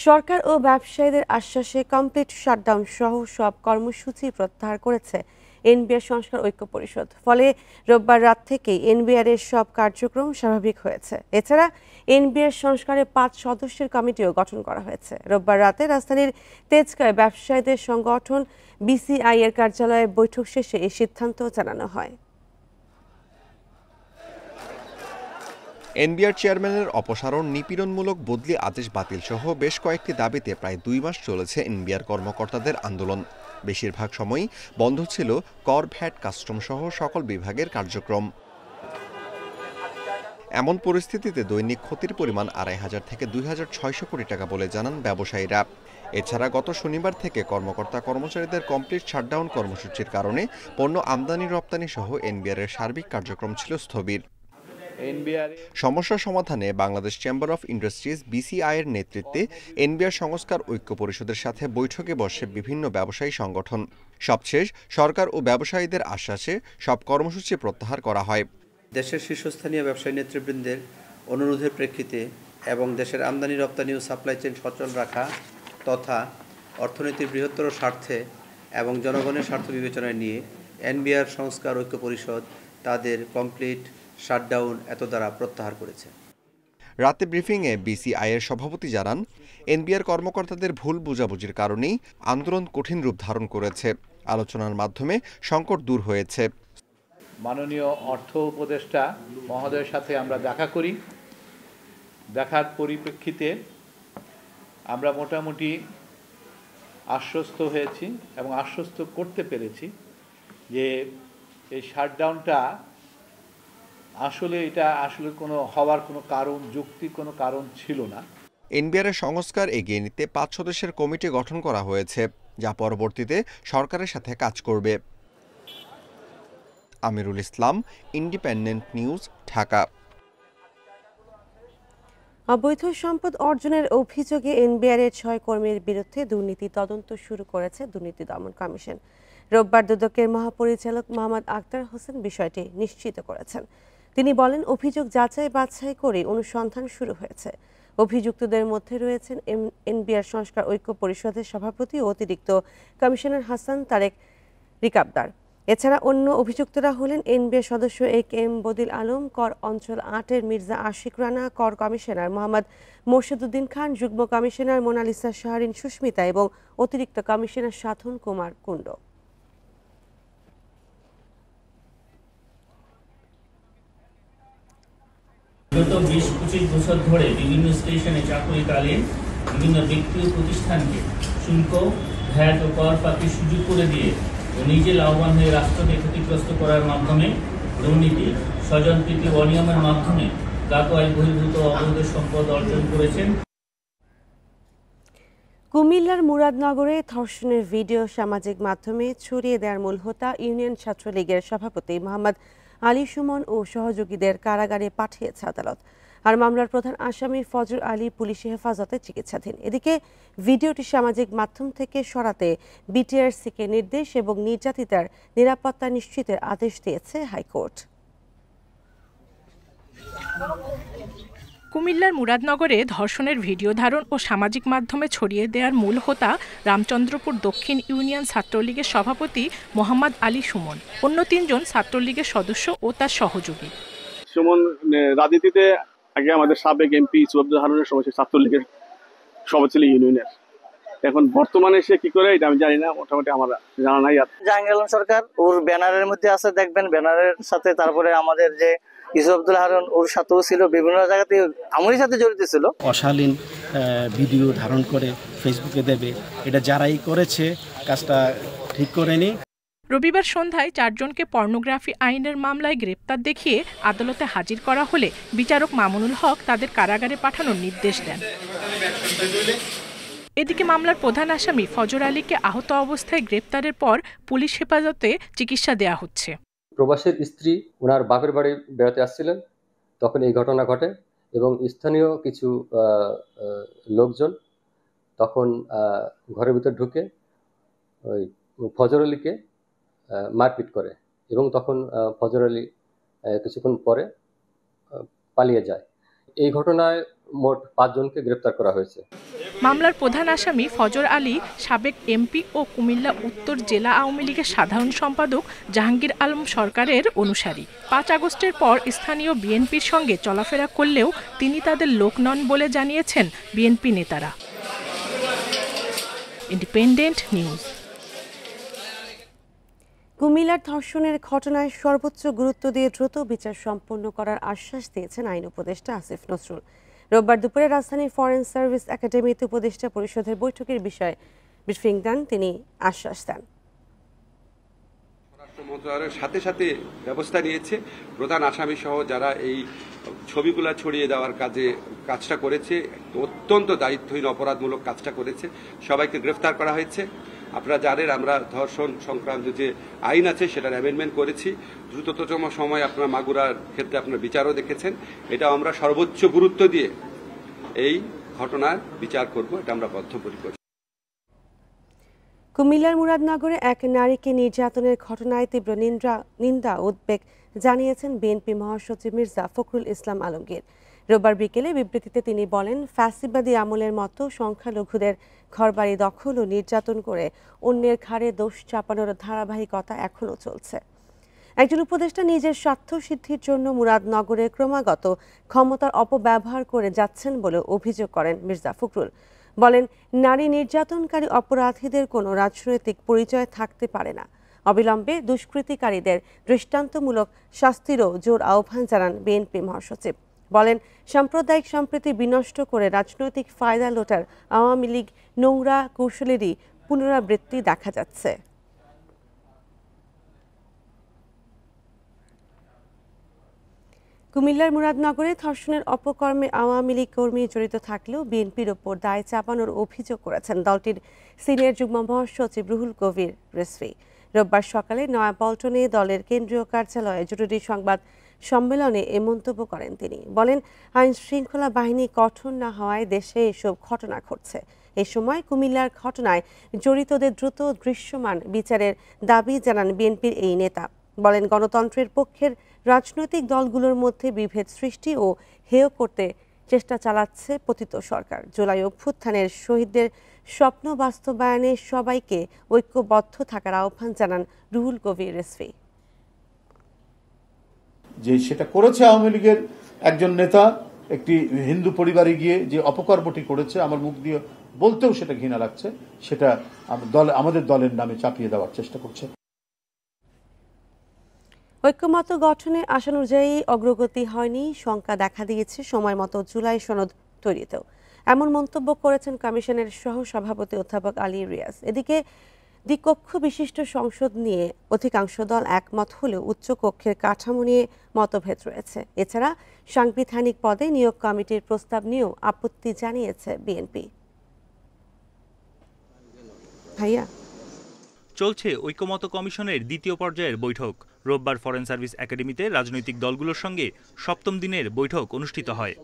সরকার ও ব্যবসায়ীদের আশ্বাসে complete shutdown সহ সব কর্মসূচি প্রত্যাহার করেছে এনবিআর সংস্কার ঐক্য পরিষদ। ফলে রোববার রাত থেকেই এনবিআর এর সব কার্যক্রম স্বাভাবিক হয়েছে। এছাড়া এনবিআর সংস্কারে 5 সদস্যের কমিটিও গঠন করা হয়েছে। রোববার রাতে রাজধানীর তেজগাঁয়ে ব্যবসায়ীদের সংগঠন বিসিআই এর কার্যালয়ে বৈঠক শেষে এই সিদ্ধান্ত জানানো হয়। এনবিআর চেয়ারম্যানের অপসারণ, নিপীড়নমূলক বদলি আদেশ বাতিল সহ বেশ কয়েকটি দাবিতে প্রায় 2 মাস চলেছে এনবিআর কর্মকর্তাদের আন্দোলন। বেশিরভাগ সময়ই বন্ধ ছিল কর, ভ্যাট, কাস্টম সহ সকল বিভাগের কার্যক্রম। এমন পরিস্থিতিতে দৈনিক ক্ষতির পরিমাণ 2,500 থেকে 2,600 কোটি টাকা বলে জানান ব্যবসায়ীরা। এছাড়া গত শনিবার থেকে কর্মকর্তা কর্মচারীদের কমপ্লিট শাটডাউন কর্মসূচির কারণে পণ্য আমদানি রপ্তানি সহ এনবিআর এর সার্বিক কার্যক্রম ছিল স্থবির। সমস্যা সমাধানে Bangladesh chamber of industries BCI এর নেতৃত্বে এনবিআর সংস্কার ঐক্য পরিষদের সাথে বৈঠকে বসে বিভিন্ন ব্যবসায়ী সংগঠন। সবশেষ সরকার ও ব্যবসায়ীদের আশ্বাসে সব কর্মসূচি প্রত্যাহার করা হয়। দেশের শীর্ষস্থানীয় ব্যবসায়ী নেতৃবৃন্দের অনুরোধের প্রেক্ষিতে এবং দেশের আমদানি রপ্তানি ও সাপ্লাই চেইন সচল রাখা তথা অর্থনীতির বৃহত্তর স্বার্থে এবং জনগণের স্বার্থ বিবেচনায় নিয়ে এনবিআর সংস্কার ঐক্য পরিষদ তাদের কমপ্লিট শাটডাউন এত দ্বারা প্রত্যাহার করেছে। রাতে ব্রিফিংয়ে বিসিআই এর সভাপতি জানান, এনবিআর কর্মকর্তাদের ভুল বোঝাবুঝির কারণেই আন্দোলন কঠিন রূপ ধারণ করেছে। আলোচনার মাধ্যমে সংকট দূর হয়েছে। মাননীয় অর্থ উপদেষ্টা মহোদয়ের সাথে আমরা দেখা করি। দেখার পরিপ্রেক্ষিতে আমরা মোটামুটি আশ্বস্ত হয়েছি এবং আশ্বস্ত করতে পেরেছি যে এই শাটডাউনটা এটা আসলে কোনো হওয়ার কোনো কারণ, যৌক্তিক কোনো কারণ ছিল না। এনবিআর এর সংস্কার এগিয়ে নিতে 5 সদস্যের কমিটি গঠন করা হয়েছে, যা পরবর্তীতে সরকারের সাথে কাজ করবে। Amirul Islam, independent News, Dhaka. অবৈধ সম্পদ অর্জনের অভিযোগে এনবিআর এর 6 কর্মীর বিরুদ্ধে দুর্নীতি তদন্ত শুরু করেছে দুর্নীতি দমন কমিশন। রোববার দুদকের মহাপরিচালক মোহাম্মদ আক্তার হোসেন বিষয়টি নিশ্চিত করেছেন। তিনি বলেন, অভিযোগ যাচাই বাছাই করে অনুসন্ধান শুরু হয়েছে। অভিযুক্তদের মধ্যে রয়েছেন এনবিআর সংস্কার ঐক্য পরিষদের সভাপতি ও অতিরিক্ত কমিশনার হাসান তারেক রিকাবদার। এছাড়া অন্য অভিযুক্তরা হলেন এনবিআর সদস্য এ.কে.এম. বদিল আলম, কর অঞ্চল 8 এর মির্জা আশিক রানা, কর কমিশনার মোহাম্মদ মোর্শেদুদ্দিন খান, যুগ্ম কমিশনার মোনালিসা শাহরিন সুস্মিতা এবং অতিরিক্ত কমিশনার সাধন কুমার কুণ্ড। গত 20-25 বছর ধরে বিভিন্ন স্টেশনে চাকরিকালীন বিভিন্ন ব্যক্তি ও প্রতিষ্ঠানকে শুল্ক, ভ্যাট ও কর ফাঁকির সুযোগ করে দিয়ে ও নিজে লাভবান হয়ে রাষ্ট্রকে ক্ষতিগ্রস্ত করার মাধ্যমে দুর্নীতি, স্বজনপ্রীতি, অনিয়মের মাধ্যমে গাতোয়াই বহির্ভূত অবৈধ সম্পদ অর্জন করেছেন। কুমিল্লার মুরাদনগরে ধর্ষণের ভিডিও সামাজিক মাধ্যমে ছড়িয়ে দেওয়ার মূল হোতা ইউনিয়ন ছাত্রলীগের সভাপতি মোহাম্মদ আলী সুমন ও সহযোগীদের কারাগারে পাঠিয়েছে আদালত। আর মামলার প্রধান আসামি ফজর আলী পুলিশি হেফাজতে চিকিৎসাধীন। এদিকে ভিডিওটি সামাজিক মাধ্যম থেকে সরাতে বিটিআরসিকে নির্দেশ এবং নির্যাতিতার নিরাপত্তা নিশ্চিতের আদেশ দিয়েছে হাইকোর্ট। কুমিল্লার মুরাদনগরে ধর্ষণের ভিডিও ধারণ ও সামাজিক মাধ্যমে ছড়িয়ে দেওয়ার মূল হোতা রামচন্দ্রপুর দক্ষিণ ইউনিয়ন ছাত্রলীগের সভাপতি মোহাম্মদ আলী সুমন, অন্য 3 জন ছাত্রলীগের সদস্য ও তার সহযোগী। সুমন রাজনীতিতে আগে আমাদের সাবেক এমপি ইসুফ হারুনের সময় ছাত্রলীগের সভাপতি ছিল ইউনিয়নের। এখন বর্তমানে সে কি করে এটা আমি জানি না, মোটামুটি আমার জানা নাই। জাহাঙ্গীর আলম সরকার ওর ব্যানারের মধ্যে আছে, দেখবেন ব্যানারের সাথে তারপরে আমাদের যে ইসুফ আব্দুল হারুন ওর সাথেও ছিল, বিভিন্ন জায়গাতে আমারই সাথে জড়িত ছিল। অশালীন ভিডিও ধারণ করে ফেসবুকে দেবে, এটা যারাই করেছে কাজটা ঠিক করেনি। রবিবার সন্ধ্যায় 4 জনকে পর্নোগ্রাফি আইনের মামলায় গ্রেপ্তার দেখিয়ে আদালতে হাজির করা হলে বিচারক মামুনুল হক তাদের কারাগারে পাঠানোর নির্দেশ দেন। এদিকে মামলার প্রধান আসামি ফজর আলীকে আহত অবস্থায় গ্রেপ্তারের পর পুলিশ হেফাজতে চিকিৎসা দেয়া হচ্ছে। প্রবাসীর স্ত্রী ওনার বাপের বাড়ি বেড়াতে আসছিলেন, তখন এই ঘটনা ঘটে এবং স্থানীয় কিছু লোকজন তখন ঘরের ভিতর ঢুকে ওই ফজর আলীকে মারপিট করে এবং তখন ফজর আলী কিছুক্ষণ পরে পালিয়ে যায়। এই ঘটনায় মোট 5 জনকে গ্রেপ্তার করা হয়েছে। মামলার প্রধান আসামি ফজর আলী সাবেক এমপি ও কুমিল্লা উত্তর জেলা আওয়ামী লীগের সাধারণ সম্পাদক জাহাঙ্গীর আলম সরকারের অনুসারী। ৫ আগস্টের পর স্থানীয় বিএনপির সঙ্গে চলাফেরা করলেও তিনি তাদের লোক নন বলে জানিয়েছেন বিএনপি নেতারা। Independent news. কুমিল্লার ধর্ষণের ঘটনায় সর্বোচ্চ গুরুত্ব দিয়ে দ্রুত বিচার সম্পন্ন করার আশ্বাস দিয়েছেন আইন উপদেষ্টা আসিফ নজরুল। রোববার দুপুরে রাজধানীর ফরেন সার্ভিস একাডেমিতে উপদেষ্টা পরিষদের বৈঠকের বিষয়ে ব্রিফিং দেন তিনি। আশ্বাস দেন, স্বরাষ্ট্র মন্ত্রণালয়ের সাথে সাথে ব্যবস্থা নিয়েছে। প্রধান আসামি সহ যারা এই ছবিগুলা ছড়িয়ে দেওয়ার কাজটা করেছে, অত্যন্ত দায়িত্বহীন অপরাধমূলক কাজটা করেছে, সবাইকে গ্রেফতার করা হয়েছে। আপনারা জানেন আমরা ধর্ষণ সংক্রান্ত যে আইন আছে সেটার অ্যামেন্ডমেন্ট করেছি। দ্রুততম সময় আপনারা মাগুরার ক্ষেত্রে আপনারা বিচারও দেখেছেন। এটা আমরা সর্বোচ্চ গুরুত্ব দিয়ে এই ঘটনার বিচার করব, এটা আমরা বদ্ধপরিকর। কুমিল্লার মুরাদনগরে এক নারীকে নির্যাতনের ঘটনায় তীব্র নিন্দা উদ্বেগ জানিয়েছেন বিএনপি মহাসচিব মির্জা ফখরুল ইসলাম আলমগীর। রোববার বিকেলে বিবৃতিতে তিনি বলেন, ফ্যাসিবাদী আমলের মতো সংখ্যালঘুদের ঘরবাড়ি দখল ও নির্যাতন করে অন্যের ঘাড়ে দোষ চাপানোর ধারাবাহিকতা এখনও চলছে। একজন উপদেষ্টা নিজের স্বার্থ সিদ্ধির জন্য মুরাদনগরে ক্রমাগত ক্ষমতার অপব্যবহার করে যাচ্ছেন বলে অভিযোগ করেন মির্জা ফখরুল। বলেন, নারী নির্যাতনকারী অপরাধীদের কোনো রাজনৈতিক পরিচয় থাকতে পারে না। অবিলম্বে দুষ্কৃতিকারীদের দৃষ্টান্তমূলক শাস্তিরও জোর আহ্বান জানান বিএনপি মহাসচিব। বলেন, সাম্প্রদায়িক সম্প্রীতি বিনষ্ট করে রাজনৈতিক ফায়দা লোটার আওয়ামী লীগ নোংরা কৌশলেরই পুনরাবৃত্তি দেখা যাচ্ছে। কুমিল্লার মুরাদনগরে ধর্ষণের অপকর্মে আওয়ামী লীগ কর্মী জড়িত থাকলেও বিএনপির ওপর দায় চাপানোর অভিযোগ করেছেন দলটির সিনিয়র যুগ্ম মহাসচিব রুহুল কবির রিজভী। রোববার সকালে নয়াপল্টনে দলের কেন্দ্রীয় কার্যালয়ে জরুরি সংবাদ সম্মেলনে এ মন্তব্য করেন তিনি। বলেন, আইন শৃঙ্খলা বাহিনী কঠোর না হওয়ায় দেশে এসব ঘটনা ঘটছে। এ সময় কুমিল্লার ঘটনায় জড়িতদের দ্রুত দৃশ্যমান বিচারের দাবি জানান বিএনপির এই নেতা। বলেন, গণতন্ত্রের পক্ষের রাজনৈতিক দলগুলোর মধ্যে বিভেদ সৃষ্টি ও হেয় করতে চেষ্টা চালাচ্ছে পতিত সরকার। জুলাই অভ্যুত্থানের শহীদদের স্বপ্ন বাস্তবায়নে সবাইকে ঐক্যবদ্ধ থাকার আহ্বান জানান রুহুল কবির রিজভী। যে সেটা করেছে আওয়ামী লীগের একজন নেতা একটি হিন্দু পরিবারে গিয়ে যে অপকর্মটি করেছে, আমার মুখ দিয়ে বলতেও সেটা ঘৃণা লাগছে, সেটা আমাদের দলের নামে চাপিয়ে দেওয়ার চেষ্টা করছে। ঐক্যমত্য গঠনে আশানুযায়ী অগ্রগতি হয়নি, শঙ্কা দেখা দিয়েছে সময় মতো জুলাই সনদ তৈরিতেও। এমন মন্তব্য করেছেন কমিশনের সহ সভাপতি অধ্যাপক আলী রিয়াজ। এদিকে দ্বিকক্ষ বিশিষ্ট সংসদ নিয়ে অধিকাংশ দল একমত হলেও উচ্চকক্ষের কাঠামো নিয়ে মতভেদ রয়েছে। এছাড়া সাংবিধানিক পদে নিয়োগ কমিটির প্রস্তাব নিয়েও আপত্তি জানিয়েছে বিএনপি। ভাইয়া, চলছে ঐক্যমত্য কমিশনের দ্বিতীয় পর্যায়ের বৈঠক। রোববার ফরেন সার্ভিস একাডেমিতে রাজনৈতিক দলগুলোর সঙ্গে সপ্তম দিনের বৈঠক অনুষ্ঠিত হয়।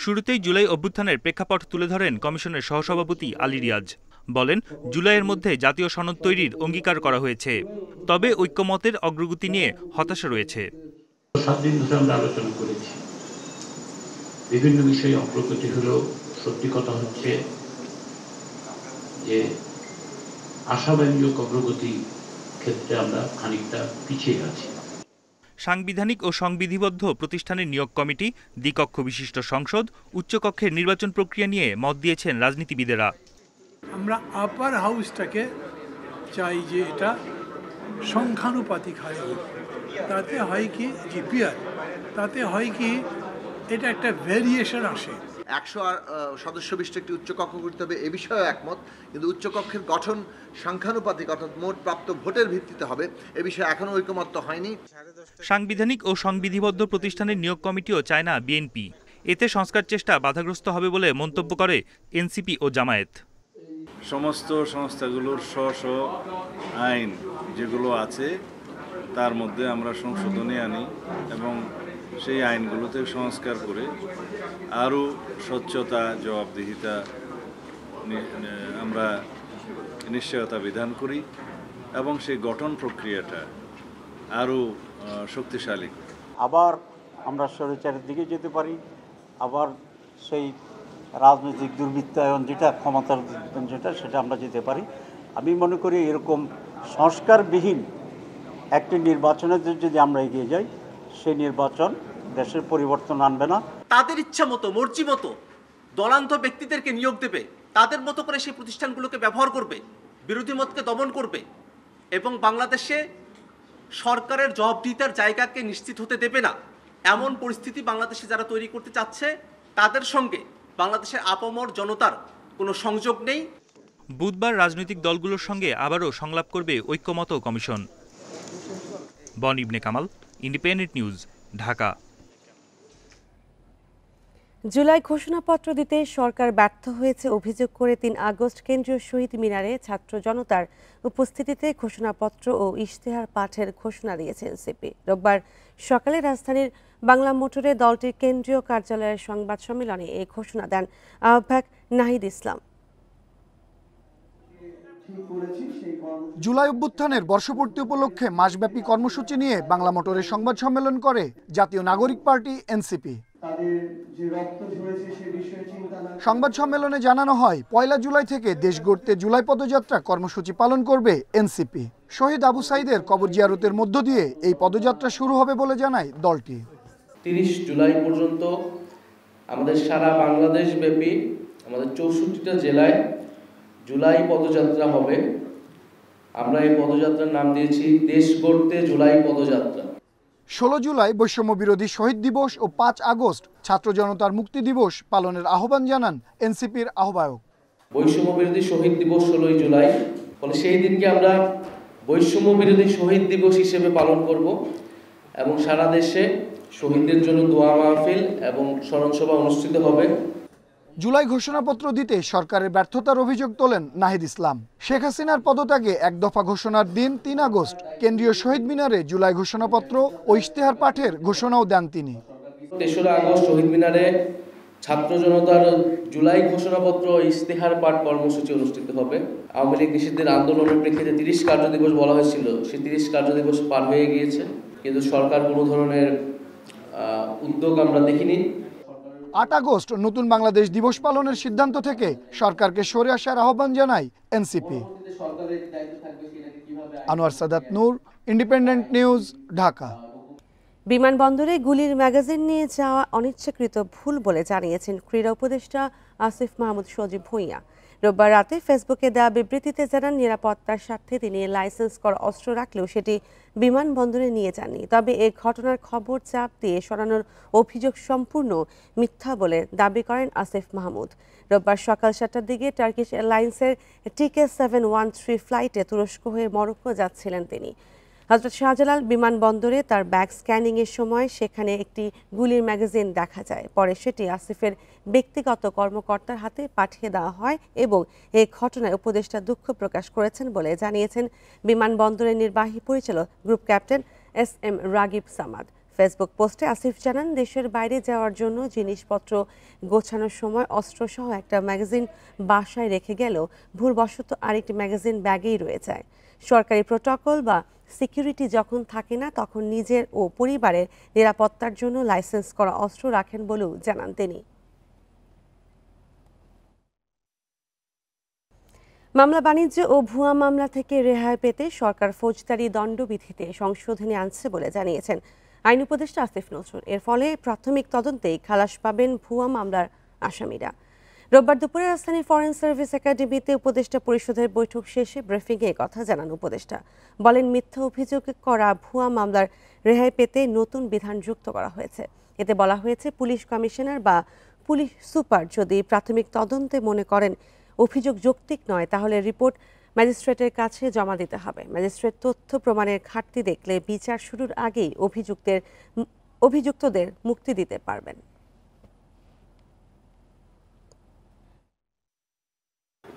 শুরুতেই জুলাই অভ্যুত্থানের প্রেক্ষাপট তুলে ধরেন কমিশনের সহসভাপতি আলী রিয়াজ। বলেন, জুলাইয়ের মধ্যে জাতীয় সনদ তৈরির অঙ্গীকার করা হয়েছে, তবে ঐক্যমতের অগ্রগতি নিয়ে হতাশা রয়েছে। 7 দিন ধরে আমরা আলোচনা করেছি, বিভিন্ন বিষয়ে অগ্রগতি হলেও সত্যি কথা হচ্ছে যে আশাবাঞ্জক অগ্রগতি ক্ষেত্রে আমরা খানিকটা পিছিয়ে আছি। সাংবিধানিক ও সংবিধিবদ্ধ প্রতিষ্ঠানের নিয়োগ কমিটি, দ্বিকক্ষ বিশিষ্ট সংসদ, উচ্চকক্ষের নির্বাচন প্রক্রিয়া নিয়ে মত দিয়েছেন রাজনীতিবিদেরা। আমরা আপার হাউসটাকে চাই যে এটা সংখ্যানুপাতিক হারে হোক। তাতে হয় কি জিপিআর, তাতে হয় কি এটা একটা ভেরিয়েশন আসে। 100 সদস্য বিশিষ্ট একটি উচ্চকক্ষ করতে হবে, এ বিষয়ে একমত, কিন্তু উচ্চকক্ষের গঠন সংখ্যানুপাতিক অর্থাৎ মোট প্রাপ্ত ভোটের ভিত্তিতে হবে, এ বিষয়ে এখনো ঐকমত্য হয়নি। সাংবিধানিক ও সংবিধিবদ্ধ প্রতিষ্ঠানের নিয়োগ কমিটিও চায় না বিএনপি। এতে সংস্কার চেষ্টা বাধাগ্রস্ত হবে বলে মন্তব্য করে এনসিপি ও জামায়াত। সমস্ত সংস্থাগুলোর স্ব আইন যেগুলো আছে তার মধ্যে আমরা সংশোধনী আনি এবং সেই আইনগুলোতে সংস্কার করে আরও স্বচ্ছতা, জবাবদিহিতা আমরা নিশ্চয়তা বিধান করি এবং সেই গঠন প্রক্রিয়াটা আরও শক্তিশালী। আবার আমরা স্বৈরাচারের দিকে যেতে পারি, আবার সেই রাজনৈতিক দুর্বৃত্তায়ন যেটা, ক্ষমতার যেটা, সেটা আমরা যেতে পারি। আমি মনে করি এরকম সংস্কারবিহীন একটি নির্বাচনের যদি আমরা এগিয়ে যাই, সেই নির্বাচন দেশের পরিবর্তন আনবে না। তাদের ইচ্ছা মতো, মর্জি মতো দলান্ধ ব্যক্তিদেরকে নিয়োগ দেবে, তাদের মতো করে সেই প্রতিষ্ঠানগুলোকে ব্যবহার করবে, বিরোধী মতকে দমন করবে এবং বাংলাদেশে সরকারের জবাবদিহিতার জায়গাকে নিশ্চিত হতে দেবে না। এমন পরিস্থিতি বাংলাদেশে যারা তৈরি করতে চাচ্ছে, তাদের সঙ্গে বাংলাদেশের আপামর জনতার কোনো সংযোগ নেই। বুধবার রাজনৈতিক দলগুলোর সঙ্গে আবারও সংলাপ করবে ঐক্যমত কমিশন। বন ইবনে কামাল, ইন্ডিপেন্ডেন্ট নিউজ, ঢাকা। জুলাই ঘোষণাপত্র দিতে সরকার ব্যর্থ হয়েছে অভিযোগ করে ৩ আগস্ট কেন্দ্রীয় শহীদ মিনারে ছাত্র জনতার উপস্থিতিতে ঘোষণাপত্র ও ইশতেহার পাঠের ঘোষণা দিয়েছে এনসিপি। রোববার সকালে রাজধানীর বাংলা মোটরে দলটির কেন্দ্রীয় কার্যালয়ের সংবাদ সম্মেলনে এই ঘোষণা দেন আহ্বায়ক নাহিদ ইসলাম। জুলাই অভ্যুত্থানের বর্ষপূর্তি উপলক্ষে মাসব্যাপী কর্মসূচি নিয়ে বাংলা মোটরে সংবাদ সম্মেলন করে জাতীয় নাগরিক পার্টি এনসিপি। সংবাদ সম্মেলনে জানানো হয়, ১ জুলাই থেকে দেশ গড়তে জুলাই পদযাত্রা কর্মসূচি পালন করবে এনসিপি। শহীদ আবু সাইদের কবর জিয়ারতের মধ্য দিয়ে এই পদযাত্রা শুরু হবে বলে জানায় দলটি। ৩০ জুলাই পর্যন্ত আমাদের সারা বাংলাদেশ ব্যাপী আমাদের ৬৪টা জেলায় জুলাই পদযাত্রা হবে। আমরা এই পদযাত্রার নাম দিয়েছি দেশ গড়তে জুলাই পদযাত্রা। ১৬ জুলাই বৈষম্য বিরোধী শহীদ দিবস ও ৫ আগস্ট ছাত্র জনতার মুক্তি দিবস পালনের আহ্বান জানান এনসিপির আহ্বায়ক। বৈষম্য বিরোধী শহীদ দিবস ১৬ জুলাই, ফলে সেই দিনকে আমরা বৈষম্য বিরোধী শহীদ দিবস হিসেবে পালন করব এবং সারা দেশে শহীদদের জন্য দোয়া মাহফিল এবং স্মরণসভা অনুষ্ঠিত হবে। জুলাই ঘোষণাপত্র দিতে সরকারের ব্যর্থতার অভিযোগ তোলেন নাহিদ ইসলাম। শেখ হাসিনার পদত্যাগে এক দফা ঘোষণার দিন ৩ আগস্ট কেন্দ্রীয় শহীদ মিনারে জুলাই ঘোষণাপত্র ও ইশতেহার পাঠের ঘোষণাও দেন তিনি। ৩রা আগস্ট শহীদ মিনারে ছাত্র জনতার জুলাই ঘোষণাপত্র ও ইশতেহার পাঠ কর্মসূচি অনুষ্ঠিত হবে। আওয়ামী লীগ নিষিদ্ধের আন্দোলনের প্রেক্ষিতে ৩০ কার্যদিবস বলা হয়েছিল, সেই ৩০ কার্যদিবস পার হয়ে গিয়েছে, কিন্তু সরকার কোনো ধরনের উদ্যোগ আমরা দেখিনি। ৮ আগস্ট নতুন বাংলাদেশ দিবস পালনের সিদ্ধান্ত থেকে সরকারকে সরে আসার আহ্বান জানায় এনসিপি। আনোয়ার সাদাত নূর, ইন্ডিপেন্ডেন্ট নিউজ, ঢাকা। বিমানবন্দরে গুলির ম্যাগাজিন নিয়ে যাওয়া অনিচ্ছাকৃত ভুল বলে জানিয়েছেন ক্রীড়া উপদেষ্টা আসিফ মাহমুদ সজীব ভূঁইয়া। রোববার রাতে ফেসবুকে দেওয়া বিবৃতিতে জানান, নিরাপত্তার স্বার্থে তিনি লাইসেন্স করা অস্ত্র রাখলেও সেটি বিমানবন্দরে নিয়ে যাননি। তবে এই ঘটনার খবর চাপ দিয়ে সরানোর অভিযোগ সম্পূর্ণ মিথ্যা বলে দাবি করেন আসিফ মাহমুদ। রোববার সকাল ৭টার দিকে টার্কিশ এয়ারলাইন্সের টিকে 713 ফ্লাইটে তুরস্ক হয়ে মরক্কো যাচ্ছিলেন তিনি। হযরত শাহজালাল বিমানবন্দরে তার ব্যাগ স্ক্যানিংয়ের সময় সেখানে একটি গুলির ম্যাগাজিন দেখা যায়। পরে সেটি আসিফের ব্যক্তিগত কর্মকর্তার হাতে পাঠিয়ে দেওয়া হয় এবং এই ঘটনায় উপদেষ্টা দুঃখ প্রকাশ করেছেন বলে জানিয়েছেন বিমানবন্দরের নির্বাহী পরিচালক group captain SM Ragib Samad. Facebook পোস্টে আসিফ জানান, দেশের বাইরে যাওয়ার জন্য জিনিসপত্র গোছানোর সময় অস্ত্রসহ একটা ম্যাগাজিন বাসায় রেখে গেলেও ভুলবশত আরেকটি ম্যাগাজিন ব্যাগেই রয়ে যায়। সরকারি প্রোটোকল বা সিকিউরিটি যখন থাকে না, তখন নিজের ও পরিবারের নিরাপত্তার জন্য লাইসেন্স করা অস্ত্র রাখেন বলেও জানান তিনি। মামলা বাণিজ্য ও ভুয়া মামলা থেকে রেহাই পেতে সরকার ফৌজদারি দণ্ডবিধিতে সংশোধনী আনছে বলে জানিয়েছেন আইন উপদেষ্টা আসিফ নজরুল। এর ফলে প্রাথমিক তদন্তেই খালাস পাবেন ভুয়া মামলার আসামিরা। রোববার দুপুরে রাজধানীর ফরেন সার্ভিস একাডেমিতে উপদেষ্টা পরিষদের বৈঠক শেষে ব্রিফিংয়ে কথা জানান উপদেষ্টা। বলেন, মিথ্যা অভিযোগ করা ভুয়া মামলার রেহাই পেতে নতুন বিধান যুক্ত করা হয়েছে। এতে বলা হয়েছে, পুলিশ কমিশনার বা পুলিশ সুপার যদি প্রাথমিক তদন্তে মনে করেন অভিযোগ যৌক্তিক নয়, তাহলে রিপোর্ট ম্যাজিস্ট্রেটের কাছে জমা দিতে হবে। ম্যাজিস্ট্রেট তথ্য প্রমাণের ঘাটতি দেখলে বিচার শুরুর আগেই অভিযুক্তদের মুক্তি দিতে পারবেন।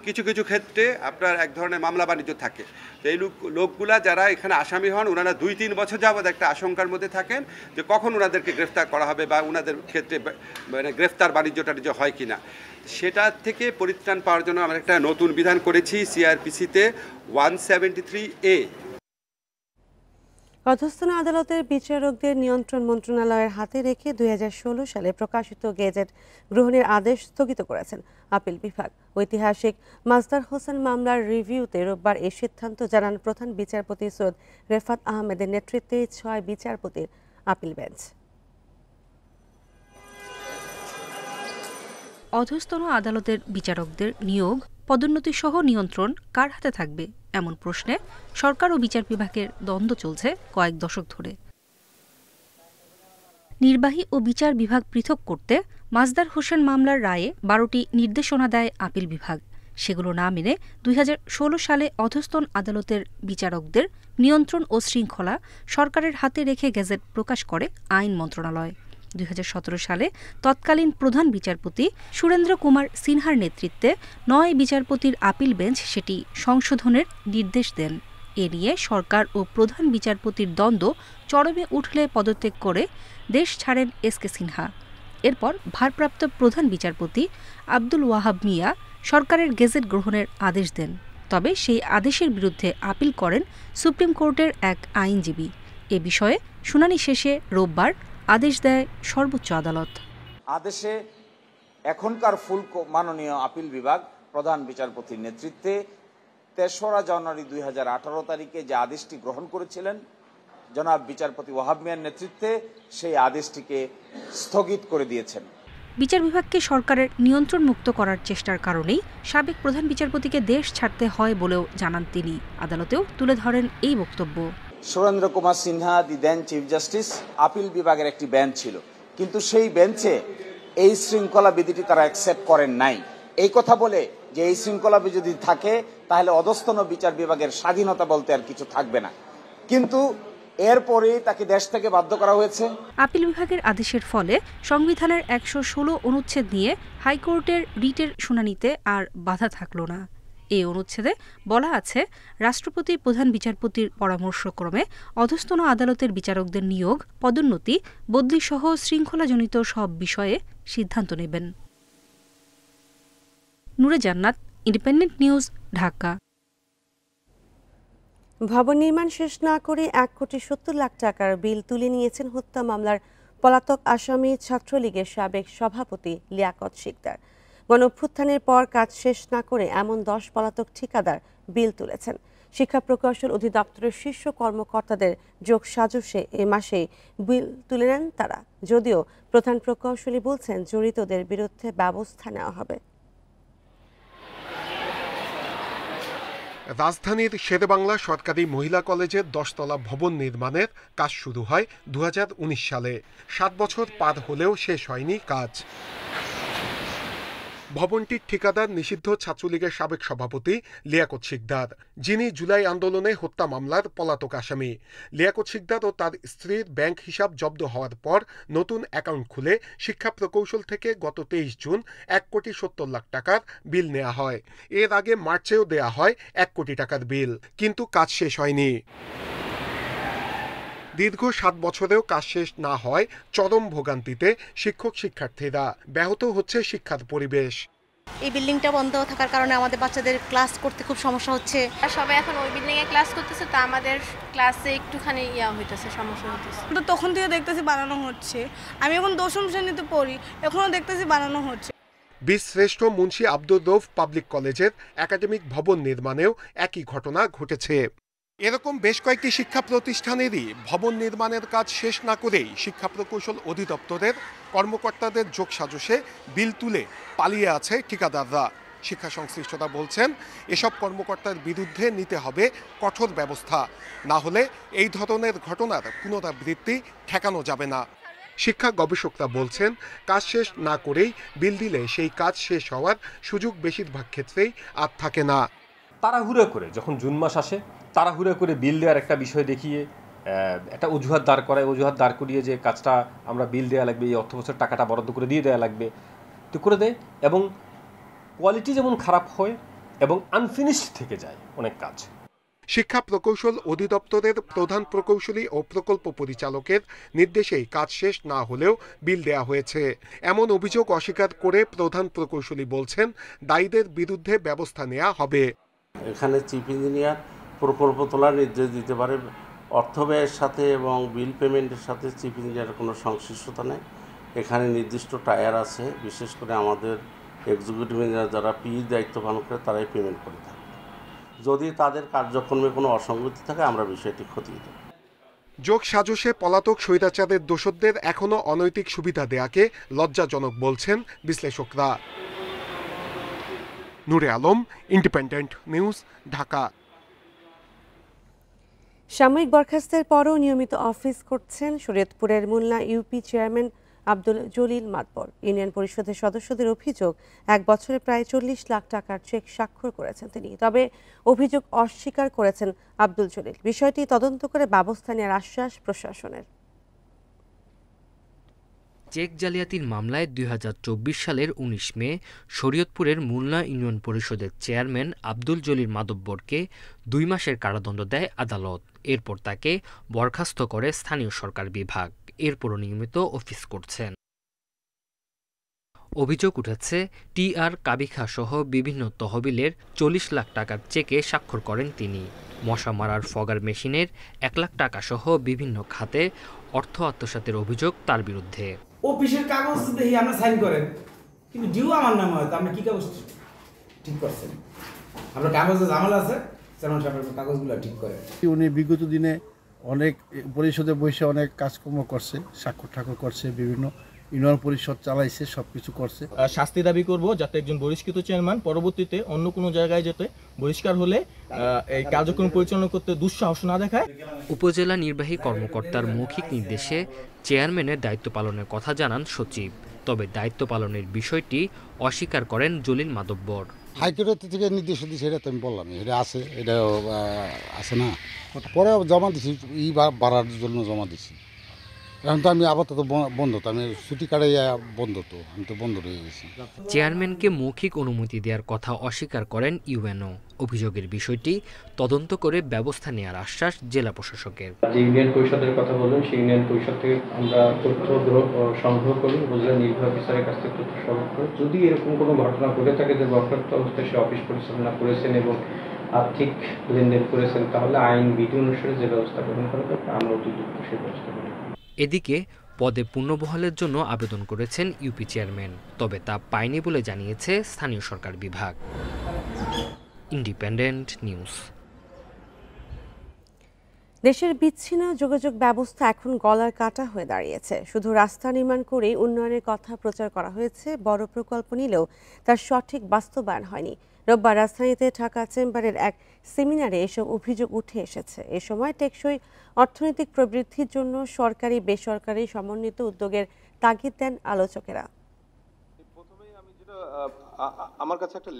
কিছু কিছু ক্ষেত্রে আপনার এক ধরনের মামলা বাণিজ্য থাকে। তো এই লোকগুলা যারা এখানে আসামি হন, ওনারা 2-3 বছর যাবৎ একটা আশঙ্কার মধ্যে থাকেন যে কখন ওনাদেরকে গ্রেফতার করা হবে বা ওনাদের ক্ষেত্রে মানে গ্রেফতার বাণিজ্যটা যে হয় কিনা। সেটা থেকে পরিত্রাণ পাওয়ার জন্য আমরা একটা নতুন বিধান করেছি সিআরপিসিতে 173A। অধস্তন আদালতের বিচারকদের নিয়ন্ত্রণ মন্ত্রণালয়ের হাতে রেখে 2016 সালে প্রকাশিত গেজেট গ্রহণের আদেশ স্থগিত করেছেন আপিল বিভাগ। ঐতিহাসিক মাজদার হোসেন মামলার রিভিউতে রোববার এই সিদ্ধান্ত জানান প্রধান বিচারপতি সৈয়দ রেফাত আহমেদের নেতৃত্বে 6 বিচারপতির আপিল বেঞ্চ। অধস্তন আদালতের বিচারকদের নিয়োগ, পদোন্নতি সহ নিয়ন্ত্রণ কার হাতে থাকবে এমন প্রশ্নে সরকার ও বিচার বিভাগের দ্বন্দ্ব চলছে কয়েক দশক ধরে। নির্বাহী ও বিচার বিভাগ পৃথক করতে মাজদার হোসেন মামলার রায়ে 12টি নির্দেশনা দেয় আপিল বিভাগ। সেগুলো না মেনে 2016 সালে অধস্তন আদালতের বিচারকদের নিয়ন্ত্রণ ও শৃঙ্খলা সরকারের হাতে রেখে গেজেট প্রকাশ করে আইন মন্ত্রণালয়। 2017 সালে তৎকালীন প্রধান বিচারপতি সুরেন্দ্র কুমার সিনহার নেতৃত্বে 9 বিচারপতির আপিল বেঞ্চ সেটি সংশোধনের নির্দেশ দেন। এ নিয়ে সরকার ও প্রধান বিচারপতির দ্বন্দ্ব চরমে উঠলে পদত্যাগ করে দেশ ছাড়েন এসকে সিনহা। এরপর ভারপ্রাপ্ত প্রধান বিচারপতি আব্দুল ওয়াহাব মিয়া সরকারের গেজেট গ্রহণের আদেশ দেন। তবে সেই আদেশের বিরুদ্ধে আপিল করেন সুপ্রিম কোর্টের এক আইনজীবী। এ বিষয়ে শুনানি শেষে রোববার আদেশ দেয় সর্বোচ্চ আদালত। আদেশে এখনকার ফুল মাননীয় আপিল বিভাগ প্রধান বিচারপতির নেতৃত্বে 3রা জানুয়ারি 2018 তারিখে যে আদেশটি গ্রহণ করেছিলেন জনাব বিচারপতি ওয়াহাব মিয়ার নেতৃত্বে, সেই আদেশটিকে স্থগিত করে দিয়েছেন। বিচার বিভাগকে সরকারের নিয়ন্ত্রণ মুক্ত করার চেষ্টার কারণেই সাবেক প্রধান বিচারপতিকে দেশ ছাড়তে হয় বলেও জানান তিনি। আদালতেও তুলে ধরেন এই বক্তব্য। সুরেন্দ্র কুমার সিনহা দি দেন চিফ জাস্টিস আপিল বিভাগের একটি বেঞ্চ ছিল, কিন্তু সেই বেঞ্চে এই শৃঙ্খলা বিধিটি তারা অ্যাকসেপ্ট করেন নাই। এই কথা বলে যে এই শৃঙ্খলা বিধি যদি থাকে তাহলে অধস্তন বিচার বিভাগের স্বাধীনতা বলতে আর কিছু থাকবে না, কিন্তু এরপরে তাকে দেশ থেকে বাধ্য করা হয়েছে। আপিল বিভাগের আদেশের ফলে সংবিধানের 116 অনুচ্ছেদ নিয়ে হাইকোর্টের রিটের শুনানিতে আর বাধা থাকল না। এই অনুচ্ছেদে বলা আছে, রাষ্ট্রপতি প্রধান বিচারপতির পরামর্শক্রমে অধস্তন আদালতের বিচারকদের নিয়োগ, পদোন্নতি, বদলি সহ শৃঙ্খলাজনিত সব বিষয়ে সিদ্ধান্ত নেবেন। নূরে জান্নাত, ইন্ডিপেন্ডেন্ট নিউজ, ঢাকা। ভবন নির্মাণ শেষ না করে 1,70,00,000 টাকার বিল তুলে নিয়েছেন হত্যা মামলার পলাতক আসামি ছাত্রলীগের সাবেক সভাপতি লিয়াকত শিকদার। গণঅভ্যুত্থানের পর কাজ শেষ না করে এমন 10 পলাতক ঠিকাদার বিল তুলেছেন। শিক্ষা প্রকৌশল অধিদপ্তরের শীর্ষ কর্মকর্তাদের যোগ সাজসে এ মাসে বিল তুলে নেন তারা, যদিও প্রধান প্রকৌশলী বলছেন জড়িতদের বিরুদ্ধে ব্যবস্থা নেওয়া হবে। রাজধানীর শেরেবাংলা সরকারি মহিলা কলেজের 10 তলা ভবন নির্মাণের কাজ শুরু হয় 2019 সালে। 7 বছর পার হলেও শেষ হয়নি কাজ। ভবনটির ঠিকাদার নিষিদ্ধ ছাত্রলীগের সাবেক সভাপতি লিয়াকত শিকদার, যিনি জুলাই আন্দোলনে হত্যা মামলার পলাতক আসামি। লিয়াকত শিকদার ও তার স্ত্রীর ব্যাংক হিসাব জব্দ হওয়ার পর নতুন অ্যাকাউন্ট খুলে শিক্ষা প্রকৌশল থেকে গত 23 জুন 1,70,00,000 টাকার বিল নেওয়া হয়। এর আগে মার্চেও দেয়া হয় 1 কোটি টাকার বিল, কিন্তু কাজ শেষ হয়নি। দীর্ঘ 7 বছরেও কাজ শেষ না হয় চরম ভোগান্তিতে শিক্ষক শিক্ষার্থীরা। ব্যাহত হচ্ছে শিক্ষার পরিবেশ। এই বিল্ডিংটা বন্ধ থাকার কারণে আমাদের বাচ্চাদের ক্লাস করতে খুব সমস্যা হচ্ছে। সবাই এখন ওই বিল্ডিং এ ক্লাস করতেছে, তো আমাদের ক্লাসে একটুখানি হইতেছে, সমস্যা হইতেছে। তো তখন থেকে দেখতেছি বানানো হচ্ছে। আমি এখন 10ম শ্রেণীতে পড়ি, এখনো দেখতেছি বানানো হচ্ছে। বীরশ্রেষ্ঠ মুন্সি আব্দুর রউফ পাবলিক কলেজের একাডেমিক ভবন নির্মাণেও একই ঘটনা ঘটেছে। এরকম বেশ কয়েকটি শিক্ষা প্রতিষ্ঠানেরই ভবন নির্মাণের কাজ শেষ না করেই শিক্ষা প্রকৌশল অধিদপ্তরের কর্মকর্তাদের যোগসাজশে বিল তুলে পালিয়ে আছে ঠিকাদাররা। শিক্ষা সংশ্লিষ্টরা বলছেন, এসব কর্মকর্তার বিরুদ্ধে নিতে হবে কঠোর ব্যবস্থা, না হলে এই ধরনের ঘটনার পুনরাবৃত্তি ঠেকানো যাবে না। শিক্ষা গবেষকরা বলছেন, কাজ শেষ না করেই বিল দিলে সেই কাজ শেষ হওয়ার সুযোগ বেশিরভাগ ক্ষেত্রেই আর থাকে না। তাড়াহুড়ো করে যখন জুন মাস আসে, তাড়াহুড়ো করে বিল দেওয়ার একটা বিষয় দেখিয়ে একটা অজুহাত দাঁড় করায়, অজুহাত দাঁড় করিয়ে যে কাজটা আমরা বিল দেওয়া লাগবে, এই অর্থ বছর টাকাটা বরাদ্দ করে দিয়ে দেওয়া লাগবে, তো করে দেয়। এবং কোয়ালিটি যেমন খারাপ হয় এবং আনফিনিশড থেকে যায় অনেক কাজ। শিক্ষা প্রকৌশল অধিদপ্তরের প্রধান প্রকৌশলী ও প্রকল্প পরিচালকের নির্দেশেই কাজ শেষ না হলেও বিল দেয়া হয়েছে এমন অভিযোগ অস্বীকার করে প্রধান প্রকৌশলী বলছেন, দায়ীদের বিরুদ্ধে ব্যবস্থা নেওয়া হবে। এখানে চিফ ইঞ্জিনিয়ার প্রকল্প তোলার নির্দেশ দিতে পারে, অর্থব্যয়ের সাথে এবং বিল পেমেন্টের সাথে চিফ ইঞ্জিনিয়ারের কোনো সংশ্লিষ্টতা নেই। এখানে নির্দিষ্ট টায়ার আছে, বিশেষ করে আমাদের এক্সিকিউটিভ ইঞ্জিনিয়ার যারা দায়িত্ব পালন করে তারাই পেমেন্ট করে থাকে। যদি তাদের কার্যক্রমে কোনো অসঙ্গতি থাকে আমরা বিষয়টি খতিয়ে দেব। যোগ সাজসে পলাতক স্বৈরাচারের দোষরদের এখনো অনৈতিক সুবিধা দেয়াকে লজ্জাজনক বলছেন বিশ্লেষকরা। নূরে আলম, ইন্ডিপেন্ডেন্ট নিউজ, ঢাকা। সাময়িক বরখাস্তের পরও নিয়মিত অফিস করছেন শরীয়তপুরের Munna UP chairman Abdul Jalil Matbar. Union পরিষদের সদস্যদের অভিযোগ 1 বছরে প্রায় 40 লাখ টাকার চেক স্বাক্ষর করেছেন তিনি। তবে অভিযোগ অস্বীকার করেছেন আব্দুল জলিল। বিষয়টি তদন্ত করে ব্যবস্থা নেওয়ার আশ্বাস প্রশাসনের। চেক জালিয়াতির মামলায় 2024 সালের 19 মে শরীয়তপুরের মুন্না ইউনিয়ন পরিষদের চেয়ারম্যান আব্দুল জলিল মাতব্বরকে 2 মাসের কারাদণ্ড দেয় আদালত। এরপর তাকে বরখাস্ত করে স্থানীয় সরকার বিভাগ। এরপরও নিয়মিত অফিস করছেন। অভিযোগ উঠেছে টিআর কাবিখা সহ বিভিন্ন তহবিলের 40 লাখ টাকার চেকে স্বাক্ষর করেন তিনি। মশা মারার ফগার মেশিনের 1 লাখ টাকা সহ বিভিন্ন খাতে অর্থ আত্মসাতের অভিযোগ তার বিরুদ্ধে। অফিসের কাগজ দেখি আমরা সাইন করেন, কিন্তু ডিউ আমার নামে হয়, আপনি কি কাগজ ঠিক করছেন? আমরা কাগজে ঝামেলা আছে, চেয়ারম্যান সাহেবের কাগজগুলো ঠিক করে। উনি বিগত দিনে অনেক পরিষদে বসে অনেক কাজকর্ম করছে, স্বাক্ষর ঠাকুর করছে, বিভিন্ন ইউনিয়ন পরিষদ চালাইছে, সবকিছু করছে। শাস্তি দাবি করব যাতে একজন বহিষ্কৃত চেয়ারম্যান পরবর্তীতে অন্য কোনো জায়গায় যেতে বহিষ্কার হলে এই কার্যক্রম পরিচালনা করতে দুঃসাহস না দেখায়। উপজেলা নির্বাহী কর্মকর্তার মৌখিক নির্দেশে চেয়ারম্যানের দায়িত্ব পালনের কথা জানান সচিব। তবে দায়িত্ব পালনের বিষয়টি অস্বীকার করেন জলিল মাতব্বর। হাইকোর্ট থেকে নির্দেশ দিচ্ছে, এটা তো আমি বললাম, এটা আছে, এটা আছে না, পরে জমা দিছি, বাড়ার জন্য জমা দিছি। এখন তো আমি আপাতত বন্ধ, তো আমি ছুটি কাটাই বন্ধ, তো আমি তো বন্ধ রয়ে গেছি। চেয়ারম্যানকে মৌখিক অনুমতি দেওয়ার কথা অস্বীকার করেন ইউএনও। অভিযোগের বিষয়টি তদন্ত করে ব্যবস্থা নেওয়ার আশ্বাস জেলা প্রশাসকের। যে ইউনিয়ন পরিষদের কথা বলুন, সেই ইউনিয়ন পরিষদ থেকে আমরা তথ্য সংগ্রহ করি, উপজেলা নির্বাহী অফিসারের কাছ থেকে তথ্য সংগ্রহ করি। যদি এরকম কোনো ঘটনা ঘটে থাকে যে বরখাস্ত অবস্থায় সে অফিস পরিচালনা করেছেন এবং আর্থিক লেনদেন করেছেন, তাহলে আইন বিধি অনুসারে যে ব্যবস্থা গ্রহণ করা দরকার আমরা অতি দ্রুত সেই ব্যবস্থা গ্রহণ করি। এদিকে পদে পুনর্বহালের জন্য আবেদন করেছেন ইউপি চেয়ারম্যান, তবে তা পায়নি বলে জানিয়েছে স্থানীয় সরকার বিভাগ। Independent news. দেশের বিচ্ছিন্ন যোগাযোগ ব্যবস্থা এখন গলার কাটা হয়ে দাঁড়িয়েছে। শুধু রাস্তা নির্মাণ করেই উন্নয়নের কথা প্রচার করা হয়েছে, বড় প্রকল্প নিলেও তার সঠিক বাস্তবায়ন হয়নি। রোববার রাজধানীতে ঢাকা চেম্বারের এক সেমিনারে এসব অভিযোগ উঠে এসেছে। এ সময় টেকসই অর্থনৈতিক প্রবৃদ্ধির জন্য সরকারি বেসরকারি সমন্বিত উদ্যোগের তাগিদ দেন আলোচকেরা।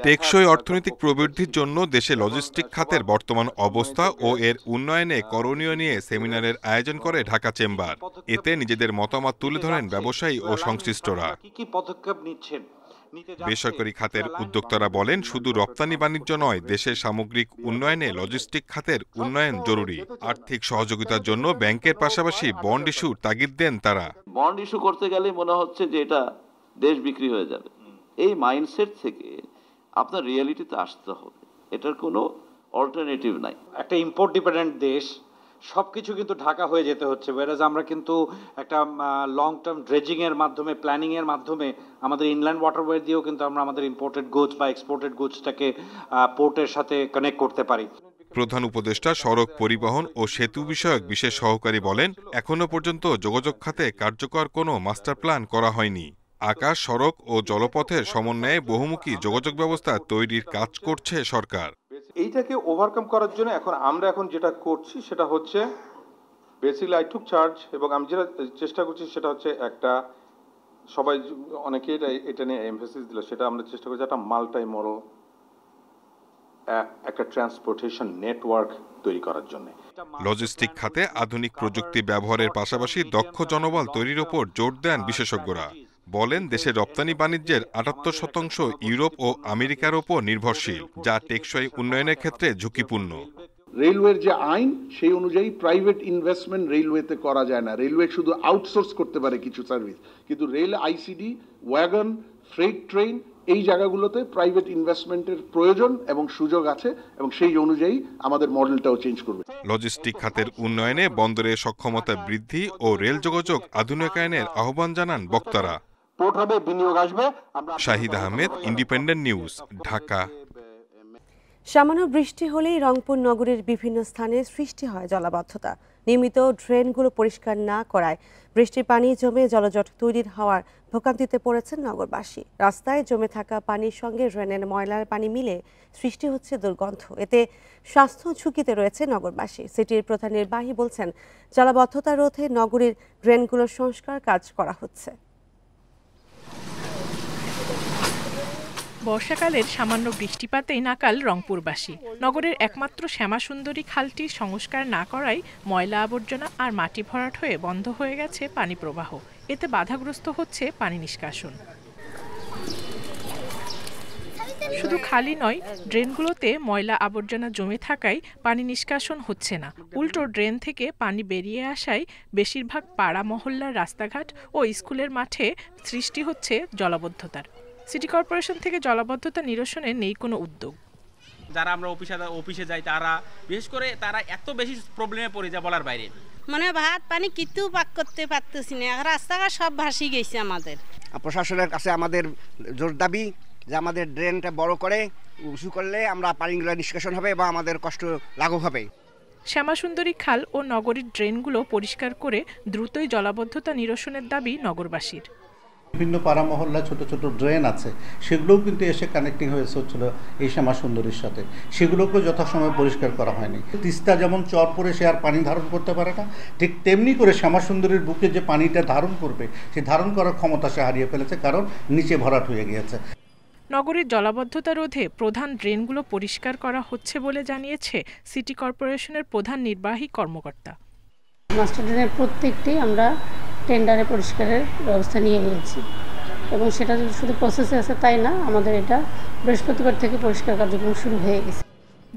টেকসই অর্থনৈতিক প্রবৃদ্ধির জন্য দেশে লজিস্টিক খাতের বর্তমান অবস্থা ও এর উন্নয়নে করণীয় নিয়ে সেমিনারের আয়োজন করে ঢাকা চেম্বার। এতে নিজেদের মতামত তুলে ধরেন ব্যবসায়ী ও সংশ্লিষ্টরা। কি পদক্ষেপ নিচ্ছেন? বেসরকারি খাতের উদ্যোক্তারা বলেন, শুধু রপ্তানি বাণিজ্য নয়, দেশের সামগ্রিক উন্নয়নে লজিস্টিক খাতের উন্নয়ন জরুরি। আর্থিক সহযোগিতার জন্য ব্যাংকের পাশাপাশি বন্ড ইস্যুর তাগিদ দেন তারা। বন্ড ইস্যু করতে গেলে মনে হচ্ছে যে এটা দেশ বিক্রি হয়ে যাবে। এই মাইন্ডসেট থেকে আপনার রিয়েলিটিতে আসতে হবে, এটার কোনো অল্টারনেটিভ নাই। একটা ইম্পোর্ট ডিপেন্ডেন্ট দেশ, সব কিছু কিন্তু ঢাকা হয়ে যেতে হচ্ছে, ওয়ারাজ আমরা কিন্তু একটা লং টার্ম ড্রেজিংয়ের মাধ্যমে, প্ল্যানিংয়ের মাধ্যমে আমাদের ইনল্যান্ড ওয়াটারওয়ে দিয়েও কিন্তু আমরা আমাদের ইম্পোর্টেড গুডস বা এক্সপোর্টেড গুডসটাকে পোর্টের সাথে কানেক্ট করতে পারি। প্রধান উপদেষ্টা সড়ক পরিবহন ও সেতু বিষয়ক বিশেষ সহকারী বলেন, এখনো পর্যন্ত যোগাযোগ খাতে কার্যকর কোনো মাস্টার প্ল্যান করা হয়নি। আকাশ, সড়ক ও জলপথের সমন্বয়ে বহুমুখী যোগাযোগ ব্যবস্থা তৈরির কাজ করছে সরকার। এইটাকে ওভারকাম করার জন্য আমরা যেটা করছি সেটা হচ্ছে বেসিক্যালি আই টুক চার্জ, এবং আমি যেটা চেষ্টা করছি সেটা হচ্ছে একটা, সবাই অনেকে এটা নিয়ে এমফেসিস দিল, সেটা আমরা চেষ্টা করছি একটা মাল্টি মডেল একটা ট্রান্সপোর্টেশন নেটওয়ার্ক তৈরি করার জন্য। লজিস্টিক খাতে আধুনিক প্রযুক্তি ব্যবহারের পাশাপাশি দক্ষ জনবল তৈরির ওপর জোর দেন বিশেষজ্ঞরা। বলেন, দেশের রপ্তানি বাণিজ্যের 78% ইউরোপ ও আমেরিকার ওপর নির্ভরশীল, যা টেকসই উন্নয়নের ক্ষেত্রে ঝুঁকিপূর্ণ। রেলওয়ের যে আইন, সেই অনুযায়ী প্রাইভেট ইনভেস্টমেন্ট রেলওয়েতে করা যায় না। রেলওয়ে শুধু আউটসোর্স করতে পারে কিছু সার্ভিস, কিন্তু rail, ICD, wagon, freight train এই জায়গাগুলোতে প্রাইভেট ইনভেস্টমেন্টের প্রয়োজন এবং সুযোগ আছে এবং সেই অনুযায়ী আমাদের মডেলটাও চেঞ্জ করবে। লজিস্টিক খাতের উন্নয়নে বন্দরের সক্ষমতা বৃদ্ধি ও রেল যোগাযোগ আধুনিকায়নের আহ্বান জানান বক্তারা। পোর্ট হবে, বিনিয়োগ আসবে। Shahid Ahmed, independent News, Dhaka. সামান্য বৃষ্টি হলেই রংপুর নগরের বিভিন্ন স্থানে সৃষ্টি হয় জলাবদ্ধতা। নিয়মিত ড্রেনগুলো পরিষ্কার না করায় বৃষ্টির পানি জমে জলজট তৈরির হওয়ার ভোগান্তিতে পড়েছেন নগরবাসী। রাস্তায় জমে থাকা পানির সঙ্গে ড্রেনের ময়লার পানি মিলে সৃষ্টি হচ্ছে দুর্গন্ধ। এতে স্বাস্থ্য ঝুঁকিতে রয়েছে নগরবাসী। সিটির প্রধান নির্বাহী বলছেন, জলাবদ্ধতা রোধে নগরীর ড্রেনগুলোর সংস্কার কাজ করা হচ্ছে। বর্ষাকালের সামান্য বৃষ্টিপাতেই নাকাল রংপুরবাসী। নগরের একমাত্র শ্যামাসুন্দরী খালটির সংস্কার না করায় ময়লা আবর্জনা আর মাটি ভরাট হয়ে বন্ধ হয়ে গেছে পানি প্রবাহ। এতে বাধাগ্রস্ত হচ্ছে পানি নিষ্কাশন। শুধু খালি নয়, ড্রেনগুলোতে ময়লা আবর্জনা জমে থাকায় পানি নিষ্কাশন হচ্ছে না। উল্টো ড্রেন থেকে পানি বেরিয়ে আসায় বেশিরভাগ পাড়া মহল্লার রাস্তাঘাট ও স্কুলের মাঠে সৃষ্টি হচ্ছে জলাবদ্ধতার। সিটি কর্পোরেশন থেকে জলাবদ্ধতা নিরসনে নেই কোনো উদ্যোগ। যারা আমরা অফিসে যাই তারা বিশেষ করে তারা এত বেশি প্রবলেমে পড়ে যায় বলার বাইরে। মানে ভাত পানি কিছু পাক করতে পারতেছি না, রাস্তাঘাট সব ভাসি গেছে। আমাদের প্রশাসনের কাছে আমাদের জোর দাবি যে আমাদের ড্রেনটা বড় করে উঁচু করলে আমরা পানিগুলো নিষ্কাশন হবে এবং আমাদের কষ্ট লাঘব হবে। শ্যামাসুন্দরী খাল ও নগরীর ড্রেনগুলো পরিষ্কার করে দ্রুতই জলাবদ্ধতা নিরসনের দাবি নগরবাসীর। বিভিন্ন পাড়া মহল্লা ছোট ছোট ড্রেন আছে, সেগুলোও কিন্তু এসে কানেক্টিং হয়েছে হচ্ছিল এই শ্যামাসুন্দরীর সাথে, সেগুলোকেও যথাসময়ে পরিষ্কার করা হয়নি। তিস্তা যেমন চর পরে সে আর পানি ধারণ করতে পারে না, ঠিক তেমনি করে শ্যামাসুন্দরীর বুকে যে পানিটা ধারণ করবে সেই ধারণ করার ক্ষমতা সে হারিয়ে ফেলেছে, কারণ নিচে ভরাট হয়ে গিয়েছে। নগরীর জলাবদ্ধতা রোধে প্রধান ড্রেনগুলো পরিষ্কার করা হচ্ছে বলে জানিয়েছে সিটি কর্পোরেশনের প্রধান নির্বাহী কর্মকর্তা। মাস্টার ড্রেনের প্রত্যেকটি আমরা টেন্ডারে পরিষ্কারের ব্যবস্থা নিয়ে নিয়েছি এবং সেটা শুধু প্রসেসে আছে তাই না, আমাদের এটা বৃহস্পতিবার থেকে পরিষ্কার কার্যক্রম শুরু হয়ে গেছে।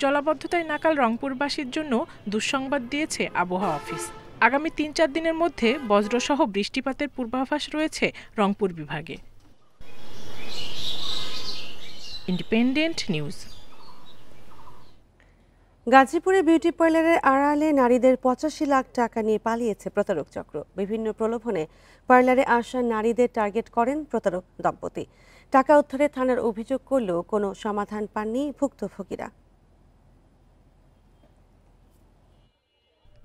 জলাবদ্ধতায় নাকাল রংপুরবাসীর জন্য দুঃসংবাদ দিয়েছে আবহাওয়া অফিস। আগামী ৩-৪ দিনের মধ্যে বজ্রসহ বৃষ্টিপাতের পূর্বাভাস রয়েছে রংপুর বিভাগে। Independent news. গাজীপুরে বিউটি পার্লারের আড়ালে নারীদের ৮৫ লাখ টাকা নিয়ে পালিয়েছে প্রতারক চক্র। বিভিন্ন প্রলোভনে পার্লারে আসা নারীদের টার্গেট করেন প্রতারক দম্পতি। টাকা উদ্ধারে থানার অভিযোগ করলেও কোনো সমাধান পাননি ভুক্তভোগীরা।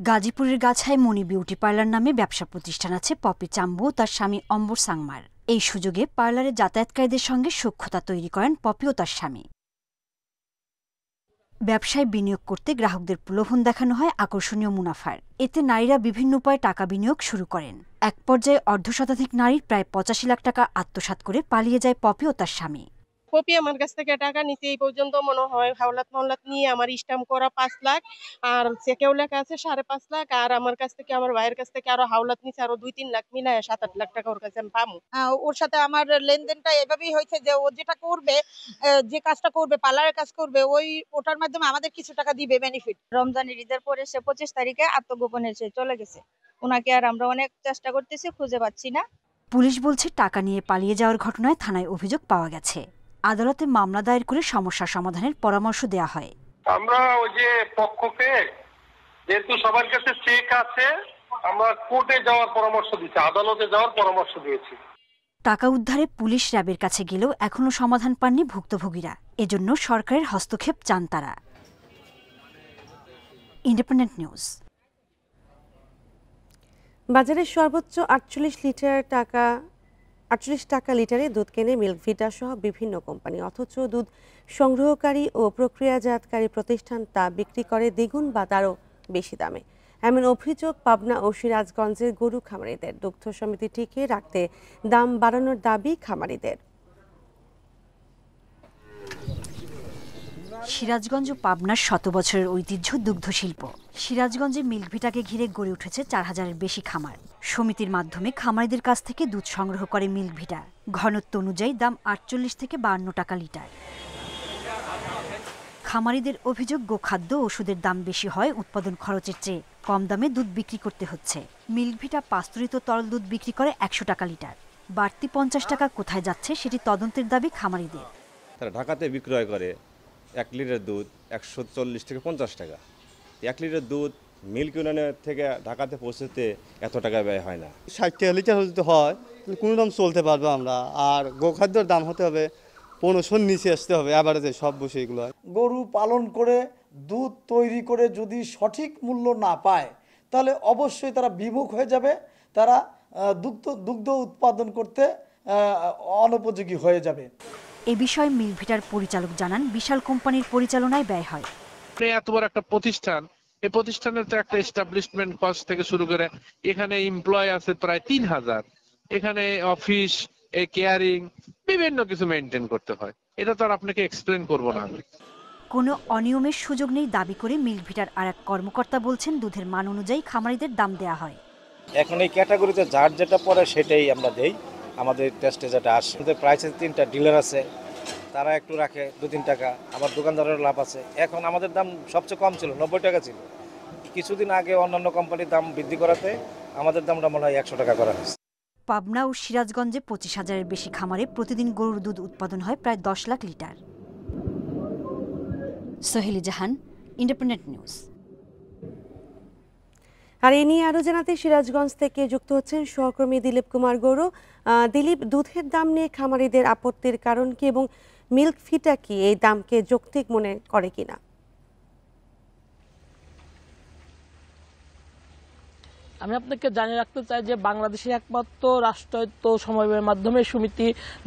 গাজীপুরের গাছায় মণি বিউটি পার্লার নামে ব্যবসা প্রতিষ্ঠান আছে পপি চাম্বু তার স্বামী অম্বর সাংমার। এই সুযোগে পার্লারে যাতায়াতকারীদের সঙ্গে সখ্যতা তৈরি করেন পপি ও তার স্বামী। ব্যবসায় বিনিয়োগ করতে গ্রাহকদের প্রলোভন দেখানো হয় আকর্ষণীয় মুনাফার। এতে নারীরা বিভিন্ন উপায়ে টাকা বিনিয়োগ শুরু করেন। এক পর্যায়ে অর্ধশতাধিক নারীর প্রায় ৮৫ লাখ টাকা আত্মসাৎ করে পালিয়ে যায় পপি ও তার স্বামী। পপি আমার কাছ থেকে টাকা নিতে এই পর্যন্ত মনে হয় হাওলাত মাওলাত নিয়ে আমার স্ট্যাম্প করা ৫ লাখ আর চেকেও লেখা আছে ৫.৫ লাখ, আর আমার কাছ থেকে আমার ভাইয়ের কাছ থেকে আরো হাওলাত নিচ্ছে আরো ২-৩ লাখ মিলায় ৭-৮ লাখ টাকা ওর কাছে আমি পাবো। ওর সাথে আমার লেনদেনটা এভাবেই হয়েছে যে ও যেটা করবে, যে কাজটা করবে, পার্লারের কাজ করবে, ওটার মাধ্যমে আমাদের কিছু টাকা দিবে বেনিফিট। রমজানের ঈদের পরে সে ২৫ তারিখে আত্মগোপনে চলে গেছে। ওনাকে আর আমরা অনেক চেষ্টা করতেছি, খুঁজে পাচ্ছি না। পুলিশ বলছে টাকা নিয়ে পালিয়ে যাওয়ার ঘটনায় থানায় অভিযোগ পাওয়া গেছে। আদালতে মামলা দায়ের করে সমস্যা সমাধানের পরামর্শ দেয়া হয়। আমরা ওই যে পক্ষকে যেহেতু সবার কাছে চেক আছে, আমরা কোর্টে যাওয়ার পরামর্শ দিয়েছি, আদালতে যাওয়ার পরামর্শ দিয়েছি। টাকা উদ্ধারে পুলিশ র্যাবের কাছে গেলেও এখনো সমাধান পাননি ভুক্তভোগীরা। এজন্য সরকারের হস্তক্ষেপ চান তারা। Independent news. বাজারে সর্বোচ্চ ৪৮ টাকা লিটারে দুধ কেনে মিল্কভিটা সহ বিভিন্ন কোম্পানি, অথচ দুধ সংগ্রহকারী ও প্রক্রিয়াজাতকারী প্রতিষ্ঠান তা বিক্রি করে দ্বিগুণ বা তারও বেশি দামে। এমন অভিযোগ পাবনা ও সিরাজগঞ্জের গরু খামারিদের। দুগ্ধ সমিতি টিকিয়ে রাখতে দাম বাড়ানোর দাবি খামারিদের। সিরাজগঞ্জ ও পাবনার ১০০ বছরের ঐতিহ্য দুগ্ধ শিল্প। সিরাজগঞ্জে মিল্কভিটাকে ঘিরে গড়ে উঠেছে ৪,০০০-এর বেশি খামার। সমিতির মাধ্যমে খামারিদের কাছ থেকে দুধ সংগ্রহ করে মিল্কভিটা। ঘনত্ব অনুযায়ী দাম ৪৮ থেকে ৫২ টাকা লিটার। খামারিদের অভিযোগ, গোখাদ্য ওষুধের দাম বেশি হয় উৎপাদন খরচের চেয়ে কম দামে দুধ বিক্রি করতে হচ্ছে। মিল্কভিটা পাস্তুরিত তরল দুধ বিক্রি করে ১০০ টাকা লিটার। বাড়তি 50 টাকা কোথায় যাচ্ছে সেটি তদন্তের দাবি খামারিদের। তারা ঢাকাতে বিক্রয় করে 1 লিটার দুধ 140 থেকে 50 টাকা। 1 লিটার দুধ মিল্ক ইউনিয়নের থেকে ঢাকাতে পৌঁছতে এত টাকা ব্যয় হয় না। 60 টাকা লিটার যদি হয় তাহলে কোনো দাম চলতে পারবো আমরা। আর গোখাদ্যের দাম হতে হবে 1500 নিচে আসতে হবে অ্যাভারেজে সব বিষয়গুলো। গরু পালন করে দুধ তৈরি করে যদি সঠিক মূল্য না পায় তাহলে অবশ্যই তারা বিমুখ হয়ে যাবে, তারা দুগ্ধ উৎপাদন করতে অনুপযোগী হয়ে যাবে। এ বিষয়ে মিল্কভিটার পরিচালক জানান, বিশাল কোম্পানির পরিচালনায় ব্যয় হয়। এত বড় একটা প্রতিষ্ঠান, এই প্রতিষ্ঠানের তো একটা এস্টাবলিশমেন্ট কস্ট থেকে শুরু করে এখানে এমপ্লয় আছে প্রায় 3000, এখানে অফিস, কেয়ারিং, বিভিন্ন কিছু মেনটেন করতে হয়। এটা তো আর আপনাকে এক্সপ্লেন করবো না। কোনো অনিয়মের সুযোগ নেই দাবি করে মিল্কভিটার আর এক কর্মকর্তা বলছেন, দুধের মান অনুযায়ী খামারিদের দাম দেয়া হয়। এখন এই ক্যাটাগরিতে যার যেটা পড়ে সেটাই আমরা দেই। আমাদের টেস্টে যেটা আসে, আমাদের প্রাইসে 3টা ডিলার আছে, তারা একটু রাখে 2-3 টাকা, আবার দোকানদারের লাভ আছে। এখন আমাদের দাম সবচেয়ে কম ছিল, 90 টাকা ছিল। কিছুদিন আগে অন্যান্য কোম্পানির দাম বৃদ্ধি করাতে আমাদের দামটা মনে হয় 100 টাকা করা হয়েছে। পাবনা ও সিরাজগঞ্জে 25,000-এর বেশি খামারে প্রতিদিন গরুর দুধ উৎপাদন হয় প্রায় 10 লাখ লিটার। সোহেলি জাহান, ইন্ডিপেন্ডেন্ট নিউজ। আর এ নিয়ে আরও জানাতে সিরাজগঞ্জ থেকে যুক্ত হচ্ছেন সহকর্মী দিলীপ কুমার গৌড়। দিলীপ, দুধের দাম নিয়ে খামারিদের আপত্তির কারণ কি এবং মিল্ক ফিটা কি এই দামকে যৌক্তিক মনে করে কিনা? আমি আপনাকে জানিয়ে রাখতে চাই যে বাংলাদেশের একমাত্র রাষ্ট্রায়ত্ত সমবায়ের মাধ্যমে সমিতি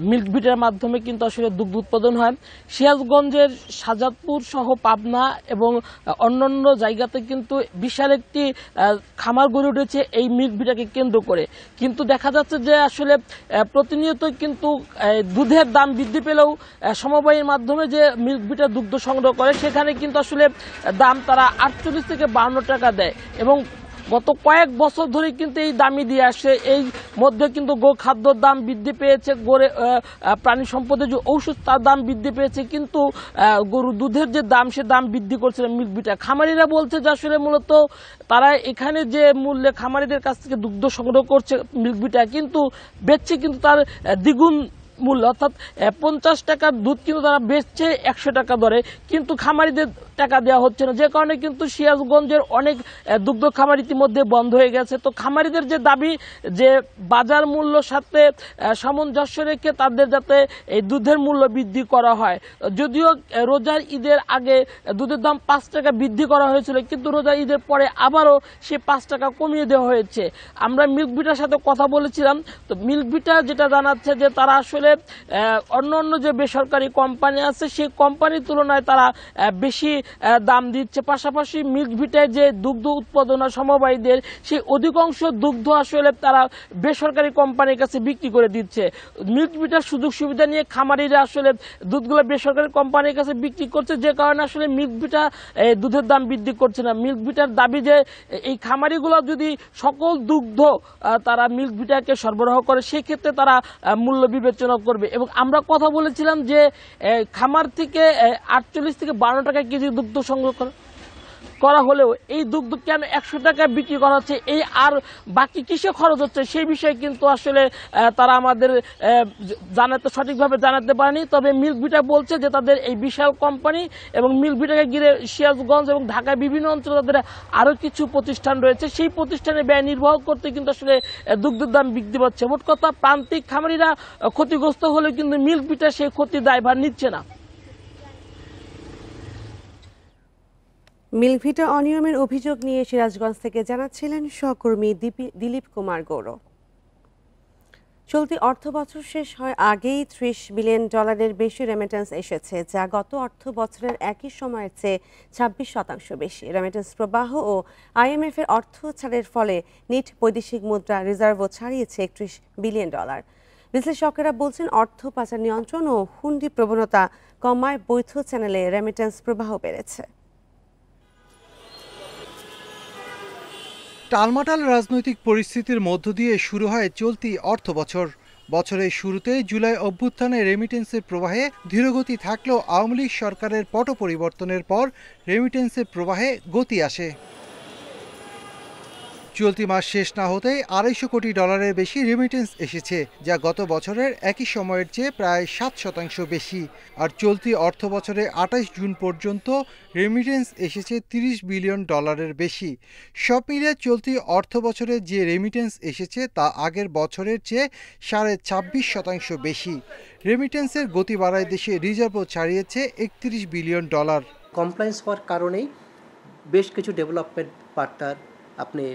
মিল্কভিটার মাধ্যমে কিন্তু আসলে দুগ্ধ উৎপাদন হয়। সিরাজগঞ্জের শাহজাদপুর সহ পাবনা এবং অন্যান্য জায়গাতে কিন্তু বিশাল একটি খামার গড়ে উঠেছে এই মিল্কভিটাকে কেন্দ্র করে। কিন্তু দেখা যাচ্ছে যে আসলে প্রতিনিয়ত কিন্তু দুধের দাম বৃদ্ধি পেলেও সমবায়ের মাধ্যমে যে মিল্কভিটা দুগ্ধ সংগ্রহ করে সেখানে কিন্তু আসলে দাম তারা 48 থেকে 52 টাকা দেয় এবং গত কয়েক বছর ধরে কিন্তু এই দামই দিয়ে আসে। এই মধ্যে কিন্তু গো খাদ্যর দাম বৃদ্ধি পেয়েছে, গড়ে প্রাণী সম্পদের যে ঔষধ তার দাম বৃদ্ধি পেয়েছে, কিন্তু গরু দুধের যে দাম সে দাম বৃদ্ধি করছে মিল্কভিটা। খামারিরা বলছে যে আসলে মূলত তারা এখানে যে মূল্যে খামারিদের কাছ থেকে দুগ্ধ সংগ্রহ করছে মিল্কভিটা, কিন্তু বেচছে কিন্তু তার দ্বিগুণ মূল্য, অর্থাৎ 50 টাকার দুধ কিন্তু তারা বেচছে 100 টাকা দরে, কিন্তু খামারিদের টাকা দেওয়া হচ্ছে না, যে কারণে কিন্তু সিরাজগঞ্জের অনেক দুগ্ধ খামার ইতিমধ্যে বন্ধ হয়ে গেছে। তো খামারিদের যে দাবি যে বাজার মূল্য সাথে সামঞ্জস্য রেখে তাদের যাতে এই দুধের মূল্য বৃদ্ধি করা হয়। যদিও রোজার ঈদের আগে দুধের দাম 5 টাকা বৃদ্ধি করা হয়েছিল, কিন্তু রোজার ঈদের পরে আবারও সে 5 টাকা কমিয়ে দেওয়া হয়েছে। আমরা মিল্কভিটার সাথে কথা বলেছিলাম, তো মিল্কভিটা যেটা জানাচ্ছে যে তারা আসলে অন্য যে বেসরকারি কোম্পানি আছে সেই কোম্পানির তুলনায় তারা বেশি দাম দিচ্ছে। পাশাপাশি মিল্কভিটায় যে দুগ্ধ উৎপাদন সমবায়ীদের সেই অধিকাংশ দুগ্ধ আসলে তারা বেসরকারি কোম্পানির কাছে বিক্রি করে দিচ্ছে। মিল্কভিটার সুযোগ সুবিধা নিয়ে খামারিরা আসলে দুধগুলো বেসরকারি কোম্পানির কাছে বিক্রি করছে, যে কারণে আসলে মিল্কভিটা দুধের দাম বৃদ্ধি করছে না। মিল্কভিটার দাবি যে এই খামারিগুলো যদি সকল দুগ্ধ তারা মিল্কভিটাকে সরবরাহ করে সেক্ষেত্রে তারা মূল্য বিবেচনা করবে। এবং আমরা কথা বলেছিলাম যে খামার থেকে 48 থেকে 52 টাকা কেজি দুগ্ধ সংগ্রহ করা হলেও এই দুগ্ধ কেন 100 টাকায় বিক্রি করা হচ্ছে, এই আর বাকি কিসে খরচ হচ্ছে সেই বিষয়ে কিন্তু আসলে তারা আমাদের জানাতে সঠিকভাবে জানাতে পারেনি। তবে মিল্কভিটা বলছে যে তাদের এই বিশাল কোম্পানি এবং মিল্কভিটাকে ঘিরে সিরাজগঞ্জ এবং ঢাকায় বিভিন্ন অঞ্চলে তাদের আরও কিছু প্রতিষ্ঠান রয়েছে, সেই প্রতিষ্ঠানে ব্যয় নির্বাহ করতে কিন্তু আসলে দুগ্ধের দাম বৃদ্ধি পাচ্ছে। মোট কথা প্রান্তিক খামারিরা ক্ষতিগ্রস্ত হলেও কিন্তু মিল্কভিটা সেই ক্ষতির দায়ভার নিচ্ছে না। মিল্কভিটা অনিয়মের অভিযোগ নিয়ে সিরাজগঞ্জ থেকে জানাচ্ছিলেন সহকর্মী দিলীপ কুমার গৌড়। চলতি অর্থ বছর শেষ হয় আগেই $30 বিলিয়ন বেশি রেমিটেন্স এসেছে, যা গত অর্থ বছরের একই সময়ের চেয়ে 26% বেশি। রেমিটেন্স প্রবাহ ও IMF এর অর্থ ছাড়ের ফলে নিট বৈদেশিক মুদ্রা রিজার্ভও ছাড়িয়েছে $31 বিলিয়ন। বিশ্লেষকেরা বলছেন অর্থ পাচার নিয়ন্ত্রণ ও হুন্ডি প্রবণতা কমায় বৈধ চ্যানেলে রেমিটেন্স প্রবাহ বেড়েছে। টালমাটাল রাজনৈতিক পরিস্থিতির মধ্য দিয়ে শুরু হয় চলতি অর্থ বছর। বছরের শুরুতে জুলাই অভ্যুত্থানে রেমিটেন্সের প্রবাহে ধীরগতি থাকলেও আওয়ামী লীগ সরকারের পট পরিবর্তনের পর রেমিটেন্সের প্রবাহে গতি আসে। চলতি মাস শেষ না হতেই $250 কোটি বেশি রেমিটেন্স এসেছে, যা গত বছরের একই সময়ের চেয়ে প্রায় 7% বেশি। আর চলতি অর্থ বছরে 28 জুন পর্যন্ত রেমিটেন্স এসেছে $30 বিলিয়ন বেশি। সব মিলিয়ে চলতি অর্থ বছরে যে রেমিটেন্স এসেছে তা আগের বছরের চেয়ে 26.5% বেশি। রেমিটেন্সের গতি বাড়ায় দেশে রিজার্ভও ছাড়িয়েছে $31 বিলিয়ন। কমপ্লায়েন্স হওয়ার কারণেই বেশ কিছু ডেভেলপমেন্ট পার্টনার, আপনি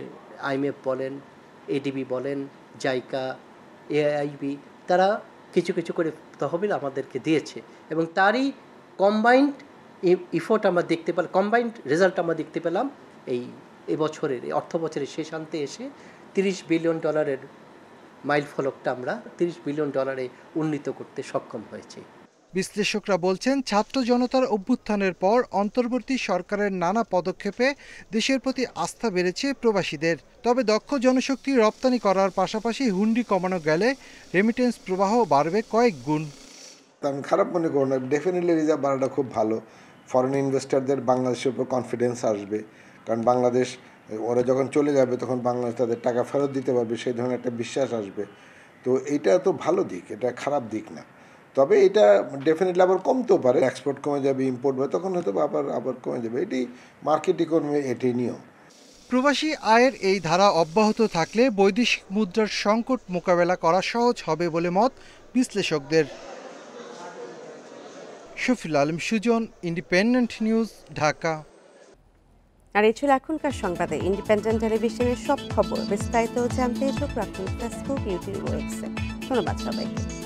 IMF বলেন, ADB বলেন, জাইকা, AIIB, তারা কিছু কিছু করে তহবিল আমাদেরকে দিয়েছে এবং তারই কম্বাইন্ড ইফোর্ট আমরা দেখতে পেলাম, কম্বাইন্ড রেজাল্ট আমরা দেখতে পেলাম এই বছরের অর্থ বছরের শেষান্তে এসে $30 বিলিয়ন মাইল ফলকটা আমরা $30 বিলিয়ন উন্নীত করতে সক্ষম হয়েছে। বিশ্লেষকরা বলছেন, ছাত্র জনতার অভ্যুত্থানের পর অন্তর্বর্তী সরকারের নানা পদক্ষেপে দেশের প্রতি আস্থা বেড়েছে প্রবাসীদের। তবে দক্ষ জনশক্তি রপ্তানি করার পাশাপাশি হুন্ডি কমানো গেলে রেমিটেন্স প্রবাহ বাড়বে কয়েক গুণ। আমি খারাপ মনে করব না, ডেফিনেটলি রিজার্ভ বাড়াটা খুব ভালো। ফরেন ইনভেস্টরদের বাংলাদেশের উপর কনফিডেন্স আসবে, কারণ বাংলাদেশ ওরা যখন চলে যাবে তখন বাংলাদেশ তাদের টাকা ফেরত দিতে পারবে, সেই ধরনের একটা বিশ্বাস আসবে। তো এটা তো ভালো দিক, এটা খারাপ দিক না। তবে এটা ডেফিনেটলি আবার কমতেও পারে, এক্সপোর্ট কমে যাবে, ইম্পোর্ট হবে, তখন হয়তো আবার কমে যাবে। এটি মার্কেট ইকোনমি, এটাই নিয়ম। প্রবাসী আয়ের এই ধারা অব্যাহত থাকলে বৈদেশিক মুদ্রার সংকট মোকাবেলা করা সহজ হবে বলে মত বিশ্লেষকদের। Shafiul Alam Sujan, Independent News, Dhaka. আর এই ছিল এখনকার সংবাদে। ইন্ডিপেন্ডেন্ট টেলিভিশনের সব খবর বিস্তারিত জানতে চোখ রাখুন ফেসবুক, ইউটিউব ও এক্সে। ধন্যবাদ সবাইকে।